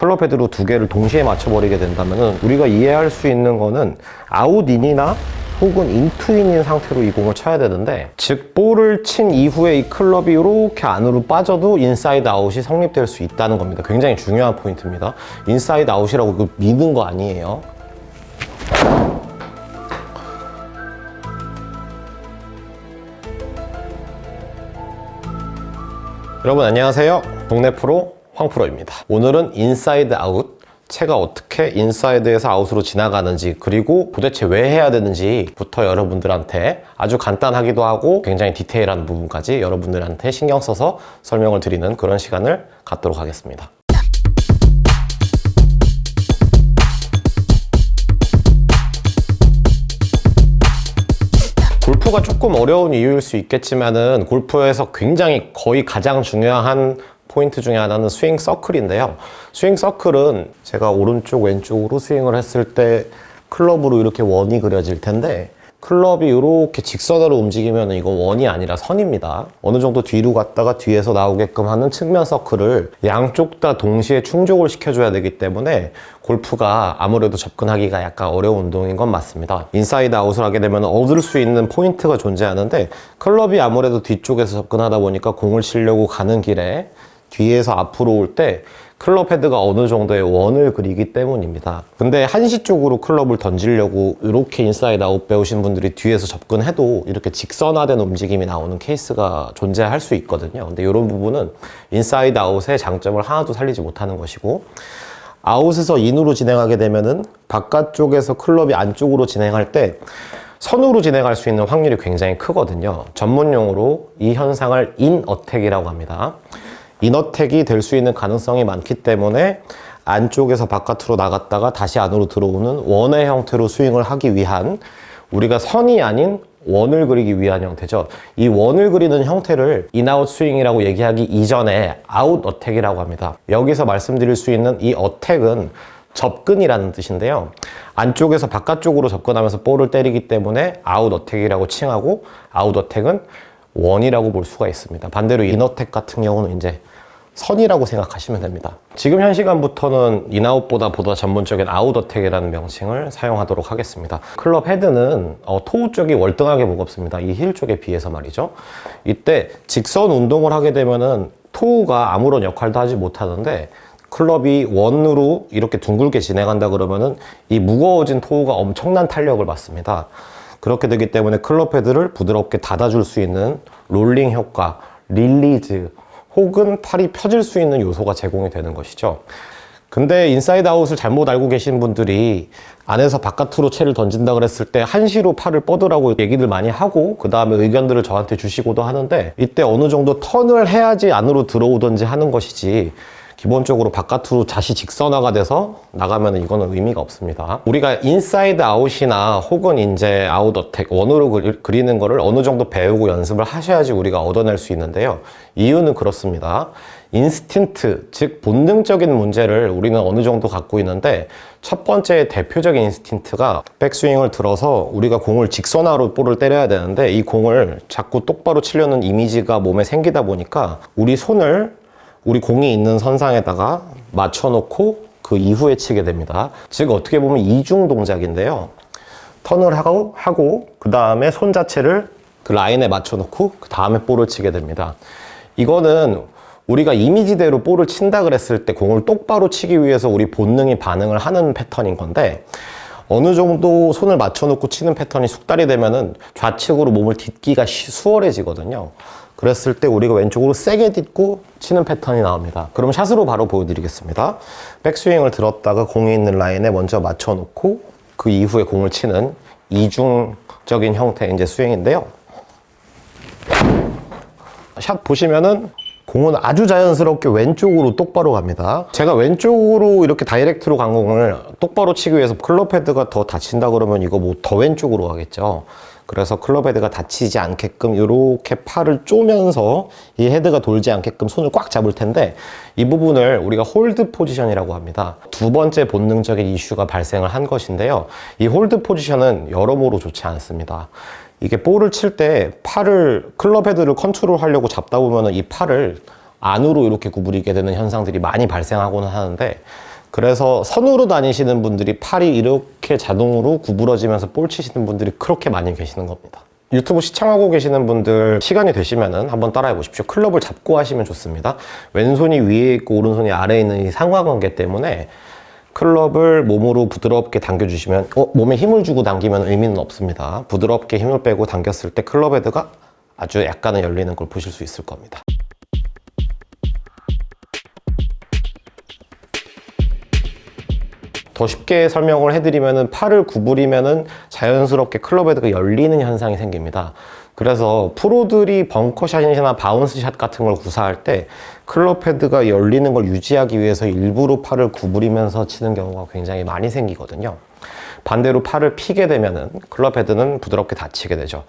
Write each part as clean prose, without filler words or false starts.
클럽 헤드로 두 개를 동시에 맞춰버리게 된다면 우리가 이해할 수 있는 거는 아웃인이나 혹은 인투인인 상태로 이 공을 쳐야 되는데, 즉 볼을 친 이후에 이 클럽이 이렇게 안으로 빠져도 인사이드 아웃이 성립될 수 있다는 겁니다. 굉장히 중요한 포인트입니다. 인사이드 아웃이라고 그거 미는 거 아니에요. 여러분 안녕하세요. 동네 프로 황프로입니다. 오늘은 인사이드 아웃, 채가 어떻게 인사이드에서 아웃으로 지나가는지, 그리고 도대체 왜 해야 되는지부터 여러분들한테 아주 간단하기도 하고 굉장히 디테일한 부분까지 여러분들한테 신경 써서 설명을 드리는 그런 시간을 갖도록 하겠습니다. 골프가 조금 어려운 이유일 수 있겠지만은, 골프에서 굉장히 거의 가장 중요한 포인트 중에 하나는 스윙 서클인데요. 스윙 서클은 제가 오른쪽 왼쪽으로 스윙을 했을 때 클럽으로 이렇게 원이 그려질 텐데, 클럽이 이렇게 직선으로 움직이면 이건 원이 아니라 선입니다. 어느 정도 뒤로 갔다가 뒤에서 나오게끔 하는 측면 서클을 양쪽 다 동시에 충족을 시켜줘야 되기 때문에 골프가 아무래도 접근하기가 약간 어려운 운동인 건 맞습니다. 인사이드 아웃을 하게 되면 얻을 수 있는 포인트가 존재하는데, 클럽이 아무래도 뒤쪽에서 접근하다 보니까 공을 치려고 가는 길에 뒤에서 앞으로 올 때 클럽 헤드가 어느 정도의 원을 그리기 때문입니다. 근데 한시 쪽으로 클럽을 던지려고 이렇게 인사이드 아웃 배우신 분들이 뒤에서 접근해도 이렇게 직선화된 움직임이 나오는 케이스가 존재할 수 있거든요. 근데 이런 부분은 인사이드 아웃의 장점을 하나도 살리지 못하는 것이고, 아웃에서 인으로 진행하게 되면은 바깥쪽에서 클럽이 안쪽으로 진행할 때 선으로 진행할 수 있는 확률이 굉장히 크거든요. 전문용어로 이 현상을 인어택이라고 합니다. 인어택이 될 수 있는 가능성이 많기 때문에 안쪽에서 바깥으로 나갔다가 다시 안으로 들어오는 원의 형태로 스윙을 하기 위한, 우리가 선이 아닌 원을 그리기 위한 형태죠. 이 원을 그리는 형태를 인아웃 스윙이라고 얘기하기 이전에 아웃 어택이라고 합니다. 여기서 말씀드릴 수 있는 이 어택은 접근이라는 뜻인데요. 안쪽에서 바깥쪽으로 접근하면서 볼을 때리기 때문에 아웃 어택이라고 칭하고, 아웃 어택은 원이라고 볼 수가 있습니다. 반대로 인어택 같은 경우는 이제 선이라고 생각하시면 됩니다. 지금 현 시간부터는 인아웃보다 보다 전문적인 아웃어택이라는 명칭을 사용하도록 하겠습니다. 클럽 헤드는 토우 쪽이 월등하게 무겁습니다. 이 힐 쪽에 비해서 말이죠. 이때 직선 운동을 하게 되면은 토우가 아무런 역할도 하지 못하는데, 클럽이 원으로 이렇게 둥글게 진행한다 그러면은 이 무거워진 토우가 엄청난 탄력을 받습니다. 그렇게 되기 때문에 클럽 헤드를 부드럽게 닫아줄 수 있는 롤링 효과, 릴리즈, 혹은 팔이 펴질 수 있는 요소가 제공이 되는 것이죠. 근데 인사이드 아웃을 잘못 알고 계신 분들이 안에서 바깥으로 채를 던진다 그랬을 때 한시로 팔을 뻗으라고 얘기들 많이 하고, 그 다음에 의견들을 저한테 주시고도 하는데, 이때 어느 정도 턴을 해야지 안으로 들어오든지 하는 것이지, 기본적으로 바깥으로 다시 직선화가 돼서 나가면 이거는 의미가 없습니다. 우리가 인사이드 아웃이나 혹은 이제 아웃 어택, 원으로 그리는 거를 어느 정도 배우고 연습을 하셔야지 우리가 얻어낼 수 있는데요. 이유는 그렇습니다. 인스틴트, 즉 본능적인 문제를 우리는 어느 정도 갖고 있는데, 첫 번째 대표적인 인스틴트가 백스윙을 들어서 우리가 공을 직선화로 볼을 때려야 되는데, 이 공을 자꾸 똑바로 치려는 이미지가 몸에 생기다 보니까 우리 손을 우리 공이 있는 선상에다가 맞춰놓고 그 이후에 치게 됩니다. 즉 어떻게 보면 이중 동작인데요. 턴을 하고 그 다음에 손 자체를 그 라인에 맞춰놓고 그 다음에 볼을 치게 됩니다. 이거는 우리가 이미지대로 볼을 친다 그랬을 때 공을 똑바로 치기 위해서 우리 본능이 반응을 하는 패턴인 건데, 어느 정도 손을 맞춰놓고 치는 패턴이 숙달이 되면은 좌측으로 몸을 딛기가 수월해지거든요. 그랬을 때 우리가 왼쪽으로 세게 딛고 치는 패턴이 나옵니다. 그럼 샷으로 바로 보여드리겠습니다. 백스윙을 들었다가 공이 있는 라인에 먼저 맞춰놓고 그 이후에 공을 치는 이중적인 형태의 이제 스윙인데요. 샷 보시면은 공은 아주 자연스럽게 왼쪽으로 똑바로 갑니다. 제가 왼쪽으로 이렇게 다이렉트로 간 공을 똑바로 치기 위해서 클럽 헤드가 더 다친다 그러면 이거 뭐 더 왼쪽으로 가겠죠. 그래서 클럽 헤드가 다치지 않게끔 이렇게 팔을 쪼면서 이 헤드가 돌지 않게끔 손을 꽉 잡을 텐데, 이 부분을 우리가 홀드 포지션이라고 합니다. 두 번째 본능적인 이슈가 발생을 한 것인데요. 이 홀드 포지션은 여러모로 좋지 않습니다. 이게 볼을 칠 때 팔을, 클럽 헤드를 컨트롤 하려고 잡다 보면 이 팔을 안으로 이렇게 구부리게 되는 현상들이 많이 발생하고는 하는데, 그래서 선으로 다니시는 분들이 팔이 이렇게 자동으로 구부러지면서 볼 치시는 분들이 그렇게 많이 계시는 겁니다. 유튜브 시청하고 계시는 분들 시간이 되시면은 한번 따라해 보십시오. 클럽을 잡고 하시면 좋습니다. 왼손이 위에 있고 오른손이 아래에 있는 이 상하관계 때문에 클럽을 몸으로 부드럽게 당겨주시면 몸에 힘을 주고 당기면 의미는 없습니다. 부드럽게 힘을 빼고 당겼을 때 클럽 헤드가 아주 약간은 열리는 걸 보실 수 있을 겁니다. 더 쉽게 설명을 해드리면은 팔을 구부리면은 자연스럽게 클럽 헤드가 열리는 현상이 생깁니다. 그래서 프로들이 벙커샷이나 바운스샷 같은 걸 구사할 때 클럽 헤드가 열리는 걸 유지하기 위해서 일부러 팔을 구부리면서 치는 경우가 굉장히 많이 생기거든요. 반대로 팔을 피게 되면은 클럽 헤드는 부드럽게 닫히게 되죠.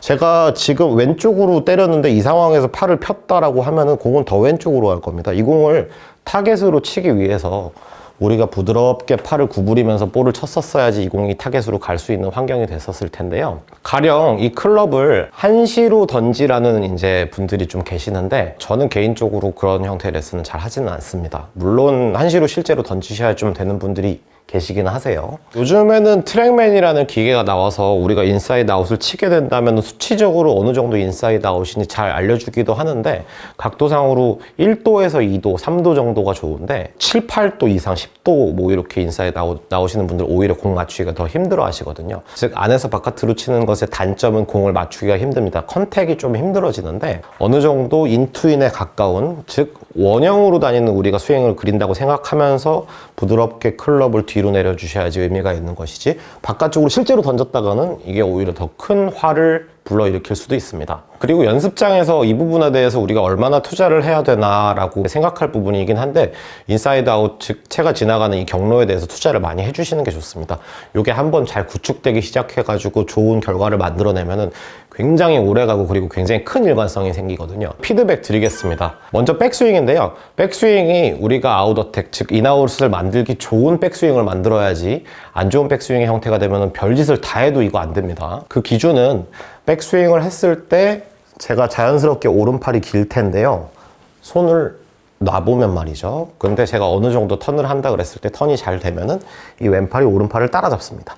제가 지금 왼쪽으로 때렸는데 이 상황에서 팔을 폈다라고 하면은 공은 더 왼쪽으로 갈 겁니다. 이 공을 타겟으로 치기 위해서 우리가 부드럽게 팔을 구부리면서 볼을 쳤었어야지 이 공이 타겟으로 갈 수 있는 환경이 됐었을 텐데요. 가령 이 클럽을 한시로 던지라는 이제 분들이 좀 계시는데 저는 개인적으로 그런 형태의 레슨은 잘 하지는 않습니다. 물론 한시로 실제로 던지셔야 좀 되는 분들이 계시기는 하세요. 요즘에는 트랙맨이라는 기계가 나와서 우리가 인사이드 아웃을 치게 된다면 수치적으로 어느 정도 인사이드 아웃인지 잘 알려주기도 하는데 각도상으로 1도에서 2도, 3도 정도가 좋은데 7, 8도 이상, 10도 뭐 이렇게 인사이드 아웃 나오시는 분들 오히려 공 맞추기가 더 힘들어 하시거든요. 즉 안에서 바깥으로 치는 것의 단점은 공을 맞추기가 힘듭니다. 컨택이 좀 힘들어지는데 어느 정도 인투인에 가까운, 즉 원형으로 다니는 우리가 스윙을 그린다고 생각하면서 부드럽게 클럽을 뒤로 내려주셔야지 의미가 있는 것이지 바깥쪽으로 실제로 던졌다가는 이게 오히려 더 큰 화를 불러일으킬 수도 있습니다. 그리고 연습장에서 이 부분에 대해서 우리가 얼마나 투자를 해야 되나라고 생각할 부분이긴 한데 인사이드 아웃, 즉 채가 지나가는 이 경로에 대해서 투자를 많이 해주시는 게 좋습니다. 이게 한번 잘 구축되기 시작해가지고 좋은 결과를 만들어내면은 굉장히 오래가고 그리고 굉장히 큰 일관성이 생기거든요. 피드백 드리겠습니다. 먼저 백스윙인데요. 백스윙이 우리가 아웃어택, 즉 인아웃을 만들기 좋은 백스윙을 만들어야지 안 좋은 백스윙의 형태가 되면 별짓을 다 해도 이거 안 됩니다. 그 기준은 백스윙을 했을 때 제가 자연스럽게 오른팔이 길 텐데요. 손을 놔보면 말이죠. 근데 제가 어느 정도 턴을 한다 그랬을 때 턴이 잘 되면은 이 왼팔이 오른팔을 따라잡습니다.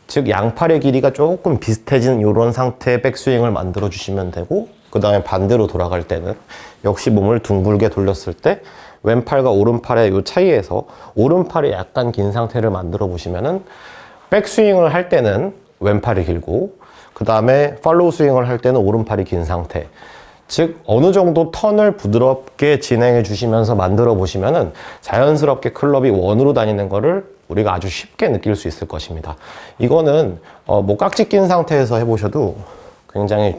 즉 양팔의 길이가 조금 비슷해진 이런 상태의 백스윙을 만들어 주시면 되고 그 다음에 반대로 돌아갈 때는 역시 몸을 둥글게 돌렸을 때 왼팔과 오른팔의 이 차이에서 오른팔이 약간 긴 상태를 만들어 보시면은 백스윙을 할 때는 왼팔이 길고 그 다음에 팔로우 스윙을 할 때는 오른팔이 긴 상태, 즉 어느 정도 턴을 부드럽게 진행해 주시면서 만들어 보시면은 자연스럽게 클럽이 원으로 다니는 거를 우리가 아주 쉽게 느낄 수 있을 것입니다. 이거는 뭐 깍지 낀 상태에서 해보셔도 굉장히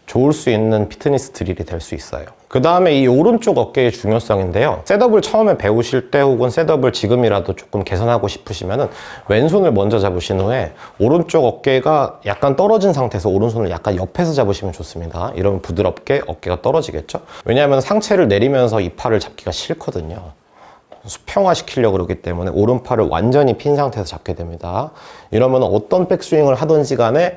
좋을 수 있는 피트니스 드릴이 될 수 있어요. 그 다음에 이 오른쪽 어깨의 중요성인데요. 셋업을 처음에 배우실 때 혹은 셋업을 지금이라도 조금 개선하고 싶으시면은 왼손을 먼저 잡으신 후에 오른쪽 어깨가 약간 떨어진 상태에서 오른손을 약간 옆에서 잡으시면 좋습니다. 이러면 부드럽게 어깨가 떨어지겠죠? 왜냐하면 상체를 내리면서 이 팔을 잡기가 싫거든요. 수평화시키려고 그러기 때문에 오른팔을 완전히 핀 상태에서 잡게 됩니다. 이러면 어떤 백스윙을 하든지 간에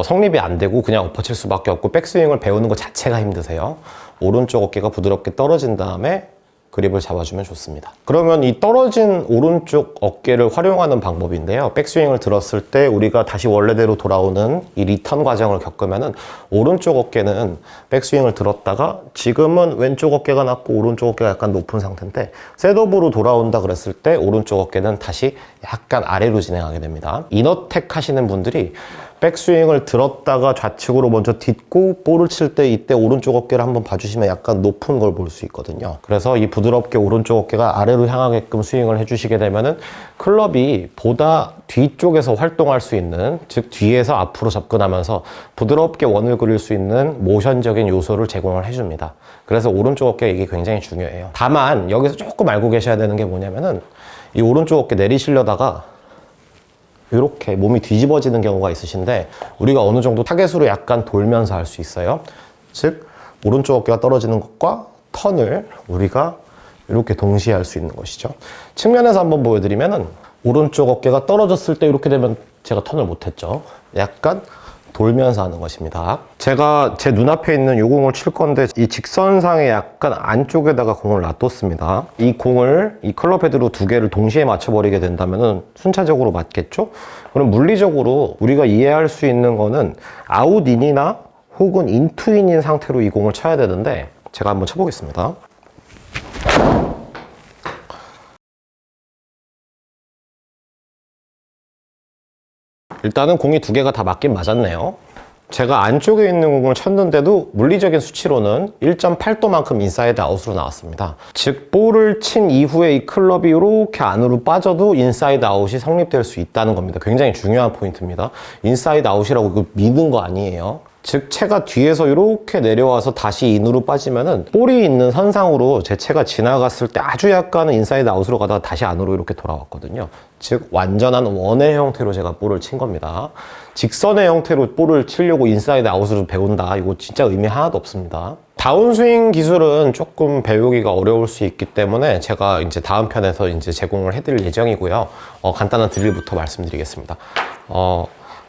성립이 안 되고 그냥 엎어칠 수밖에 없고 백스윙을 배우는 것 자체가 힘드세요. 오른쪽 어깨가 부드럽게 떨어진 다음에 그립을 잡아주면 좋습니다. 그러면 이 떨어진 오른쪽 어깨를 활용하는 방법인데요. 백스윙을 들었을 때 우리가 다시 원래대로 돌아오는 이 리턴 과정을 겪으면은 오른쪽 어깨는 백스윙을 들었다가 지금은 왼쪽 어깨가 낮고 오른쪽 어깨가 약간 높은 상태인데 셋업으로 돌아온다 그랬을 때 오른쪽 어깨는 다시 약간 아래로 진행하게 됩니다. 이너텍 하시는 분들이 백스윙을 들었다가 좌측으로 먼저 딛고 볼을 칠 때 이때 오른쪽 어깨를 한번 봐주시면 약간 높은 걸 볼 수 있거든요. 그래서 이 부드럽게 오른쪽 어깨가 아래로 향하게끔 스윙을 해주시게 되면은 클럽이 보다 뒤쪽에서 활동할 수 있는, 즉 뒤에서 앞으로 접근하면서 부드럽게 원을 그릴 수 있는 모션적인 요소를 제공을 해줍니다. 그래서 오른쪽 어깨 이게 굉장히 중요해요. 다만 여기서 조금 알고 계셔야 되는 게 뭐냐면은 이 오른쪽 어깨 내리시려다가 이렇게 몸이 뒤집어지는 경우가 있으신데 우리가 어느 정도 타겟으로 약간 돌면서 할 수 있어요. 즉 오른쪽 어깨가 떨어지는 것과 턴을 우리가 이렇게 동시에 할 수 있는 것이죠. 측면에서 한번 보여드리면은 오른쪽 어깨가 떨어졌을 때 이렇게 되면 제가 턴을 못했죠. 약간 돌면서 하는 것입니다. 제가 제 눈앞에 있는 이 공을 칠 건데 이 직선상의 약간 안쪽에다가 공을 놔뒀습니다. 이 공을 이 클럽 헤드로 두 개를 동시에 맞춰버리게 된다면 순차적으로 맞겠죠? 그럼 물리적으로 우리가 이해할 수 있는 거는 아웃인이나 혹은 인투인인 상태로 이 공을 쳐야 되는데 제가 한번 쳐보겠습니다. 일단은 공이 두 개가 다 맞긴 맞았네요. 제가 안쪽에 있는 공을 쳤는데도 물리적인 수치로는 1.8도만큼 인사이드 아웃으로 나왔습니다. 즉 볼을 친 이후에 이 클럽이 이렇게 안으로 빠져도 인사이드 아웃이 성립될 수 있다는 겁니다. 굉장히 중요한 포인트입니다. 인사이드 아웃이라고 미는 거 아니에요. 즉 채가 뒤에서 이렇게 내려와서 다시 인으로 빠지면은 볼이 있는 선상으로 제 채가 지나갔을 때 아주 약간은 인사이드 아웃으로 가다가 다시 안으로 이렇게 돌아왔거든요. 즉 완전한 원의 형태로 제가 볼을 친 겁니다. 직선의 형태로 볼을 치려고 인사이드 아웃으로 배운다, 이거 진짜 의미 하나도 없습니다. 다운스윙 기술은 조금 배우기가 어려울 수 있기 때문에 제가 이제 다음 편에서 이제 제공을 해드릴 예정이고요. 간단한 드릴부터 말씀드리겠습니다.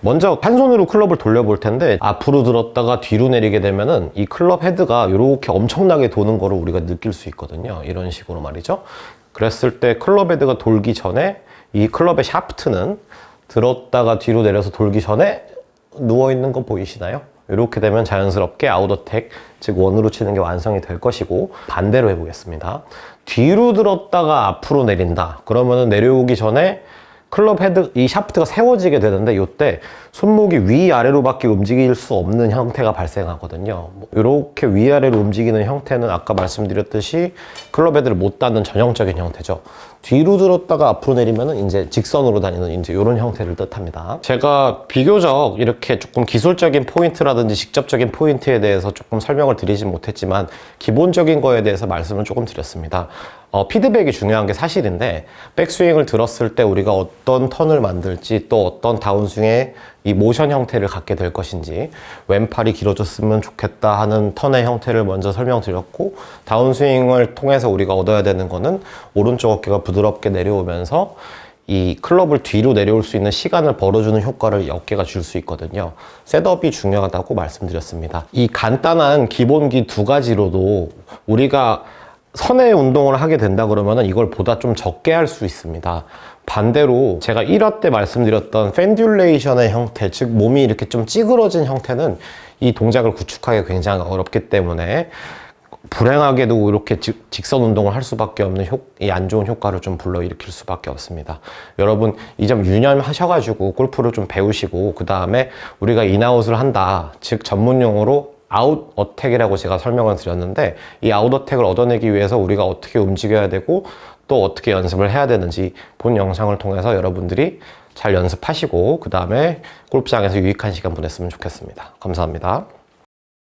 먼저 한 손으로 클럽을 돌려볼 텐데 앞으로 들었다가 뒤로 내리게 되면은 이 클럽 헤드가 이렇게 엄청나게 도는 거를 우리가 느낄 수 있거든요. 이런 식으로 말이죠. 그랬을 때 클럽 헤드가 돌기 전에 이 클럽의 샤프트는 들었다가 뒤로 내려서 돌기 전에 누워있는 거 보이시나요? 이렇게 되면 자연스럽게 아웃어택, 즉 원으로 치는 게 완성이 될 것이고, 반대로 해보겠습니다. 뒤로 들었다가 앞으로 내린다. 그러면은 내려오기 전에 클럽 헤드, 이 샤프트가 세워지게 되는데 이때 손목이 위아래로밖에 움직일 수 없는 형태가 발생하거든요. 이렇게 위아래로 움직이는 형태는 아까 말씀드렸듯이 클럽 헤드를 못 닿는 전형적인 형태죠. 뒤로 들었다가 앞으로 내리면은 이제 직선으로 다니는 이제 이런 형태를 뜻합니다. 제가 비교적 이렇게 조금 기술적인 포인트라든지 직접적인 포인트에 대해서 조금 설명을 드리진 못했지만 기본적인 거에 대해서 말씀을 조금 드렸습니다. 피드백이 중요한 게 사실인데 백스윙을 들었을 때 우리가 어떤 턴을 만들지 또 어떤 다운스윙의 이 모션 형태를 갖게 될 것인지, 왼팔이 길어졌으면 좋겠다 하는 턴의 형태를 먼저 설명드렸고, 다운스윙을 통해서 우리가 얻어야 되는 거는 오른쪽 어깨가 부드럽게 내려오면서 이 클럽을 뒤로 내려올 수 있는 시간을 벌어주는 효과를 이 어깨가 줄 수 있거든요. 셋업이 중요하다고 말씀드렸습니다. 이 간단한 기본기 두 가지로도 우리가 선의 운동을 하게 된다 그러면 이걸 보다 좀 적게 할 수 있습니다. 반대로 제가 1화 때 말씀드렸던 펜듈레이션의 형태, 즉 몸이 이렇게 좀 찌그러진 형태는 이 동작을 구축하기 굉장히 어렵기 때문에 불행하게도 이렇게 직선 운동을 할 수밖에 없는 이 안 좋은 효과를 좀 불러일으킬 수밖에 없습니다. 여러분 이 점 유념하셔가지고 골프를 좀 배우시고, 그 다음에 우리가 인아웃을 한다, 즉 전문용어로 아웃 어택이라고 제가 설명을 드렸는데, 이 아웃 어택을 얻어내기 위해서 우리가 어떻게 움직여야 되고 또 어떻게 연습을 해야 되는지 본 영상을 통해서 여러분들이 잘 연습하시고 그 다음에 골프장에서 유익한 시간 보냈으면 좋겠습니다. 감사합니다.